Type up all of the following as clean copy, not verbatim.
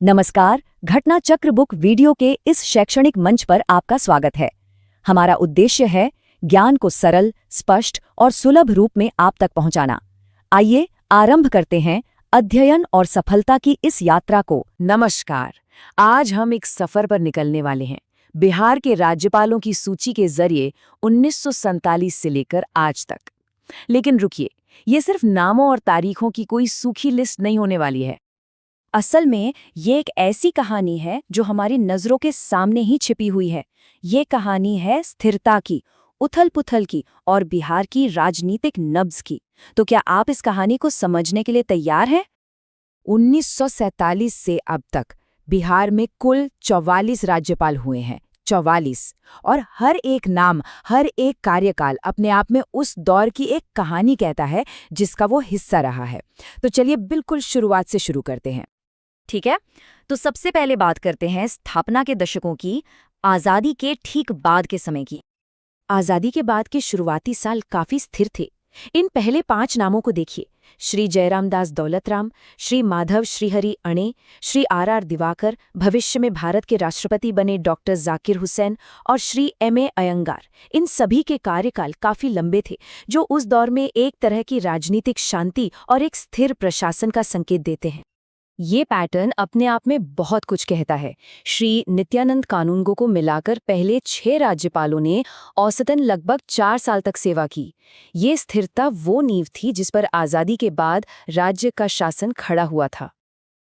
नमस्कार, घटना चक्र बुक वीडियो के इस शैक्षणिक मंच पर आपका स्वागत है। हमारा उद्देश्य है ज्ञान को सरल, स्पष्ट और सुलभ रूप में आप तक पहुंचाना। आइए आरंभ करते हैं अध्ययन और सफलता की इस यात्रा को। नमस्कार। आज हम एक सफर पर निकलने वाले हैं, बिहार के राज्यपालों की सूची के जरिए 1947 से लेकर आज तक। लेकिन रुकिए, ये सिर्फ नामों और तारीखों की कोई सूखी लिस्ट नहीं होने वाली है। असल में ये एक ऐसी कहानी है जो हमारी नज़रों के सामने ही छिपी हुई है। ये कहानी है स्थिरता की, उथल-पुथल की और बिहार की राजनीतिक नब्ज की। तो क्या आप इस कहानी को समझने के लिए तैयार हैं? 1947 से अब तक बिहार में कुल 44 राज्यपाल हुए हैं। 44। और हर एक नाम, हर एक कार्यकाल अपने आप में उस दौर की एक कहानी कहता है जिसका वो हिस्सा रहा है। तो चलिए बिल्कुल शुरुआत से शुरू करते हैं। ठीक है, तो सबसे पहले बात करते हैं स्थापना के दशकों की, आज़ादी के ठीक बाद के समय की। आज़ादी के बाद के शुरुआती साल काफी स्थिर थे। इन पहले 5 नामों को देखिए। श्री जयराम दास दौलतराम, श्री माधव श्रीहरि अणे, श्री आर दिवाकर, भविष्य में भारत के राष्ट्रपति बने डॉक्टर जाकिर हुसैन और श्री M.A. अयंगार। इन सभी के कार्यकाल काफी लंबे थे, जो उस दौर में एक तरह की राजनीतिक शांति और एक स्थिर प्रशासन का संकेत देते हैं। ये पैटर्न अपने आप में बहुत कुछ कहता है। श्री नित्यानंद कानूनगो को मिलाकर पहले 6 राज्यपालों ने औसतन लगभग 4 साल तक सेवा की। ये स्थिरता वो नींव थी जिस पर आज़ादी के बाद राज्य का शासन खड़ा हुआ था।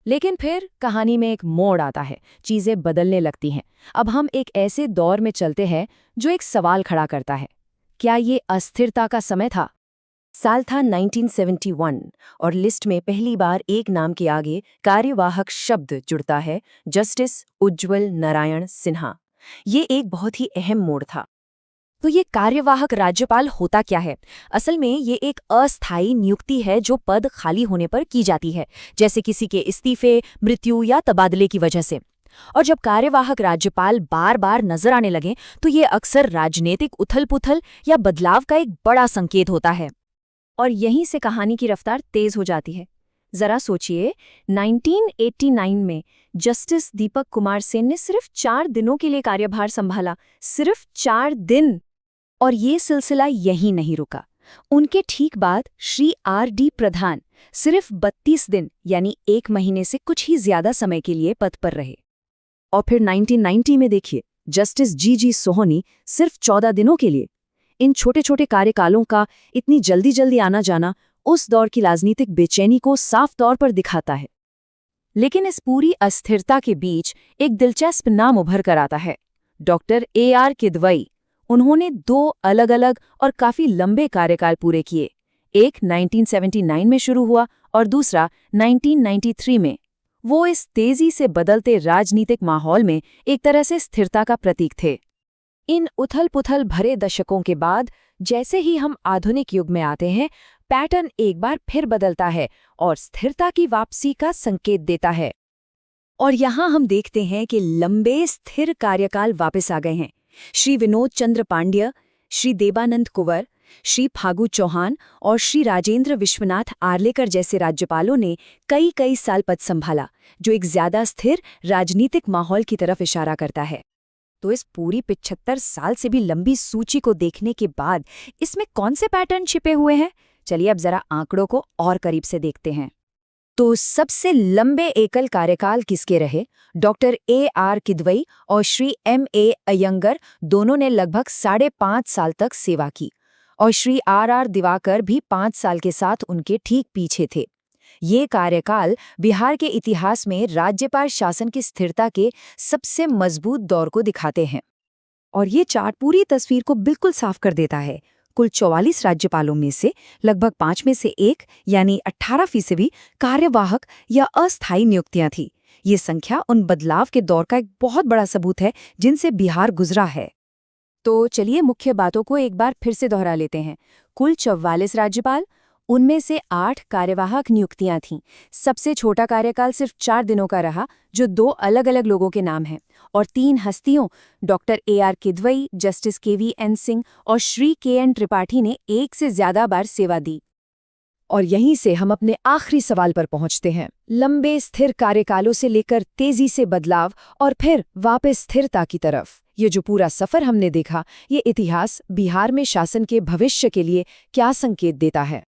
लेकिन फिर कहानी में एक मोड़ आता है, चीज़ें बदलने लगती हैं। अब हम एक ऐसे दौर में चलते हैं जो एक सवाल खड़ा करता है, क्या ये अस्थिरता का समय था? साल था 1971 और लिस्ट में पहली बार एक नाम के आगे कार्यवाहक शब्द जुड़ता है, जस्टिस उज्ज्वल नारायण सिन्हा। ये एक बहुत ही अहम मोड़ था। तो ये कार्यवाहक राज्यपाल होता क्या है? असल में ये एक अस्थायी नियुक्ति है जो पद खाली होने पर की जाती है, जैसे किसी के इस्तीफे, मृत्यु या तबादले की वजह से। और जब कार्यवाहक राज्यपाल बार बार नजर आने लगे तो ये अक्सर राजनीतिक उथल-पुथल या बदलाव का एक बड़ा संकेत होता है। और यहीं से कहानी की रफ्तार तेज हो जाती है। जरा सोचिए, 1989 में जस्टिस दीपक कुमार सेन ने सिर्फ 4 दिनों के लिए कार्यभार संभाला, सिर्फ 4 दिन। और ये सिलसिला यहीं नहीं रुका। उनके ठीक बाद श्री R.D. प्रधान सिर्फ 32 दिन यानी 1 महीने से कुछ ही ज्यादा समय के लिए पद पर रहे। और फिर 1990 में देखिए, जस्टिस G.G. सोहनी सिर्फ 14 दिनों के लिए। इन छोटे छोटे कार्यकालों का इतनी जल्दी जल्दी आना जाना उस दौर की राजनीतिक बेचैनी को साफ तौर पर दिखाता है। लेकिन इस पूरी अस्थिरता के बीच एक दिलचस्प नाम उभर कर आता है, डॉक्टर A.R. किदवई। उन्होंने 2 अलग अलग और काफी लंबे कार्यकाल पूरे किए। एक 1979 में शुरू हुआ और दूसरा 1993 में। वो इस तेजी से बदलते राजनीतिक माहौल में एक तरह से स्थिरता का प्रतीक थे। इन उथल-पुथल भरे दशकों के बाद जैसे ही हम आधुनिक युग में आते हैं, पैटर्न एक बार फिर बदलता है और स्थिरता की वापसी का संकेत देता है। और यहाँ हम देखते हैं कि लंबे स्थिर कार्यकाल वापस आ गए हैं। श्री विनोद चंद्र पांड्य, श्री देबानंद कुंवर, श्री फागू चौहान और श्री राजेंद्र विश्वनाथ आर्लेकर जैसे राज्यपालों ने कई साल पद संभाला, जो एक ज्यादा स्थिर राजनीतिक माहौल की तरफ इशारा करता है। तो इस पूरी 75 साल से भी लंबी सूची को देखने के बाद इसमें कौन से पैटर्न छिपे हुए हैं? चलिए अब जरा आंकड़ों को और करीब से देखते हैं। तो सबसे लंबे एकल कार्यकाल किसके रहे? Doctor A.R. किदवई और श्री M.A. अयंगर दोनों ने लगभग 5.5 साल तक सेवा की और श्री R.R. दिवाकर भी 5 साल के साथ उनके ठीक पीछे थे। ये कार्यकाल बिहार के इतिहास में राज्यपाल शासन की स्थिरता के सबसे मजबूत दौर को दिखाते हैं। और ये चार्ट पूरी तस्वीर को बिल्कुल साफ कर देता है। कुल 44 राज्यपालों में से लगभग 5 में से 1 यानी 18% कार्यवाहक या अस्थायी नियुक्तियां थी। ये संख्या उन बदलाव के दौर का एक बहुत बड़ा सबूत है जिनसे बिहार गुजरा है। तो चलिए मुख्य बातों को एक बार फिर से दोहरा लेते हैं। कुल 44 राज्यपाल, उनमें से 8 कार्यवाहक नियुक्तियां थीं। सबसे छोटा कार्यकाल सिर्फ 4 दिनों का रहा, जो 2 अलग अलग लोगों के नाम हैं। और 3 हस्तियों doctor A.R. Kidwai, justice KVN Singh और श्री KN त्रिपाठी ने 1 से ज्यादा बार सेवा दी। और यहीं से हम अपने आखिरी सवाल पर पहुंचते हैं। लंबे स्थिर कार्यकालों से लेकर तेजी से बदलाव और फिर वापस स्थिरता की तरफ, ये जो पूरा सफर हमने देखा, ये इतिहास बिहार में शासन के भविष्य के लिए क्या संकेत देता है?